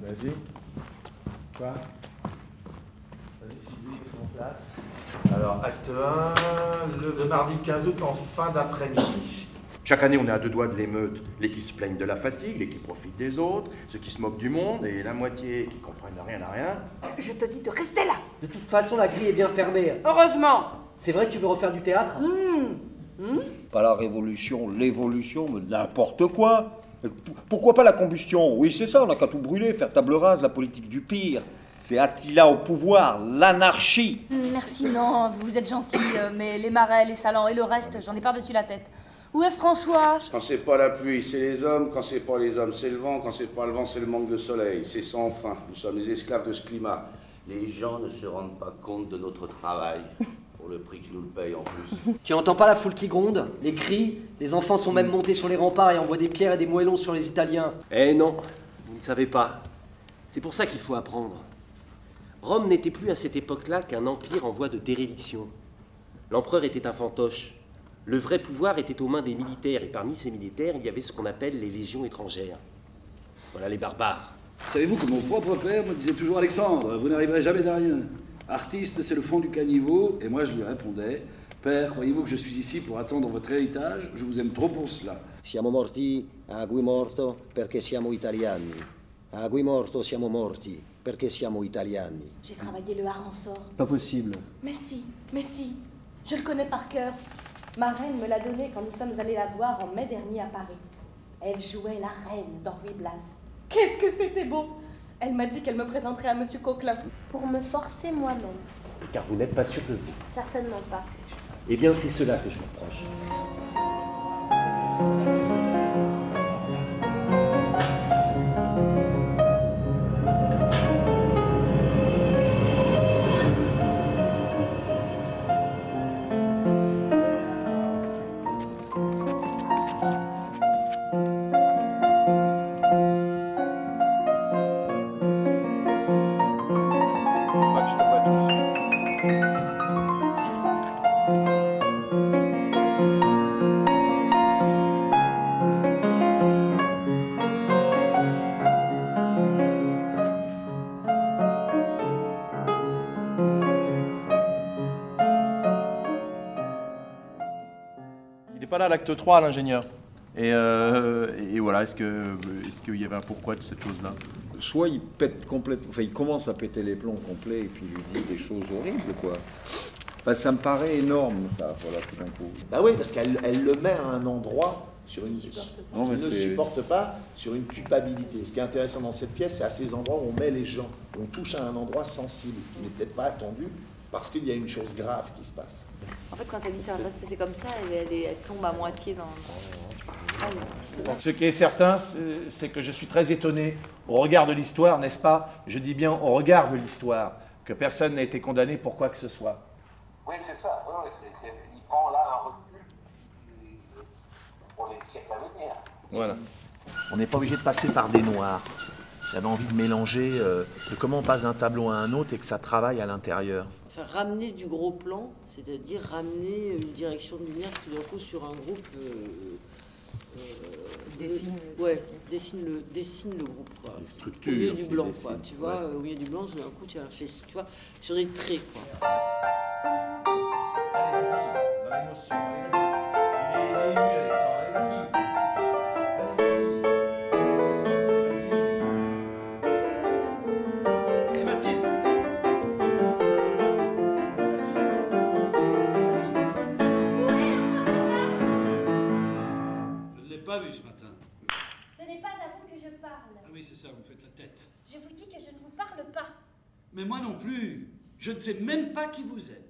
Vas-y. Quoi? Vas-y, Sylvie, en place. Alors, acte 1, le mardi 15 août en fin d'après-midi. Chaque année, on est à deux doigts de l'émeute. Les qui se plaignent de la fatigue, les qui profitent des autres, ceux qui se moquent du monde, et la moitié qui comprennent rien à rien. Je te dis de rester là. De toute façon, la grille est bien fermée. Heureusement. C'est vrai que tu veux refaire du théâtre? Pas la révolution, l'évolution, mais n'importe quoi. Pourquoi pas la combustion? Oui, c'est ça, on n'a qu'à tout brûler, faire table rase, la politique du pire. C'est Attila au pouvoir, l'anarchie. Merci, non, vous êtes gentil, mais les marais, les salants et le reste, j'en ai par-dessus la tête. Où est François? Quand c'est pas la pluie, c'est les hommes. Quand c'est pas les hommes, c'est le vent. Quand c'est pas le vent, c'est le manque de soleil. C'est sans fin. Nous sommes les esclaves de ce climat. Les gens ne se rendent pas compte de notre travail. Pour le prix qu'ils nous le payent en plus. Tu entends pas la foule qui gronde, les cris? Les enfants sont même montés sur les remparts et envoient des pierres et des moellons sur les Italiens. Eh non, vous ne savez pas. C'est pour ça qu'il faut apprendre. Rome n'était plus à cette époque-là qu'un empire en voie de déréliction. L'empereur était un fantoche. Le vrai pouvoir était aux mains des militaires, et parmi ces militaires, il y avait ce qu'on appelle les légions étrangères. Voilà les barbares. Savez-vous que mon propre père me disait toujours: Alexandre, vous n'arriverez jamais à rien. Artiste, c'est le fond du caniveau. Et moi, je lui répondais: Père, croyez-vous que je suis ici pour attendre votre héritage? Je vous aime trop pour cela. Siamo morti a Guimorto perché siamo italiani. A Guimorto siamo morti perché siamo italiani. J'ai travaillé le Harançor. Pas possible. Mais si, je le connais par cœur. Ma reine me l'a donné quand nous sommes allés la voir en mai dernier à Paris. Elle jouait la reine dans Ruy Blas. Qu'est-ce que c'était beau! Elle m'a dit qu'elle me présenterait à Monsieur Coquelin. Pour me forcer moi-même. Car vous n'êtes pas sûr de vous. Certainement pas. Eh bien, c'est cela que je reproche. Il n'est pas là à l'acte 3, l'ingénieur. Et voilà, est-ce qu'il y avait un pourquoi de cette chose-là? Soit il pète complètement, enfin il commence à péter les plombs complets et puis il lui dit des choses horribles, quoi. Enfin, ça me paraît énorme, ça, voilà, tout d'un coup. Bah oui, parce qu'elle le met à un endroit sur une... Non, mais ne supporte pas sur une culpabilité. Ce qui est intéressant dans cette pièce, c'est à ces endroits où on met les gens. On touche à un endroit sensible, qui n'est peut-être pas attendu, parce qu'il y a une chose grave qui se passe. En fait, quand elle dit ça va pas se passer comme ça, elle tombe à moitié dans... Ce qui est certain, c'est que je suis très étonné au regard de l'histoire, n'est-ce pas? Je dis bien au regard de l'histoire, que personne n'a été condamné pour quoi que ce soit. Oui, c'est ça. Oui, il prend là un recul pour les siècles à venir. Voilà. On n'est pas obligé de passer par des noirs. J'avais envie de mélanger de comment on passe d'un tableau à un autre et que ça travaille à l'intérieur. Enfin, ramener du gros plan, c'est-à-dire ramener une direction de lumière tout d'un coup sur un groupe. Dessine le groupe, quoi. Les structures. Au milieu du blanc, dessinent, quoi. Tu vois, au milieu du blanc, tout d'un coup, tu as un fait, tu vois, sur des traits, quoi. Allez, vas-y, dans l'émotion, allez, vas-y. Il est ému, Alexandre, allez, vas-y. Et Mathilde. Je ne l'ai pas vu ce matin. Ce n'est pas à vous que je parle. Ah oui, c'est ça, vous me faites la tête. Je vous dis que je ne vous parle pas. Mais moi non plus. Je ne sais même pas qui vous êtes.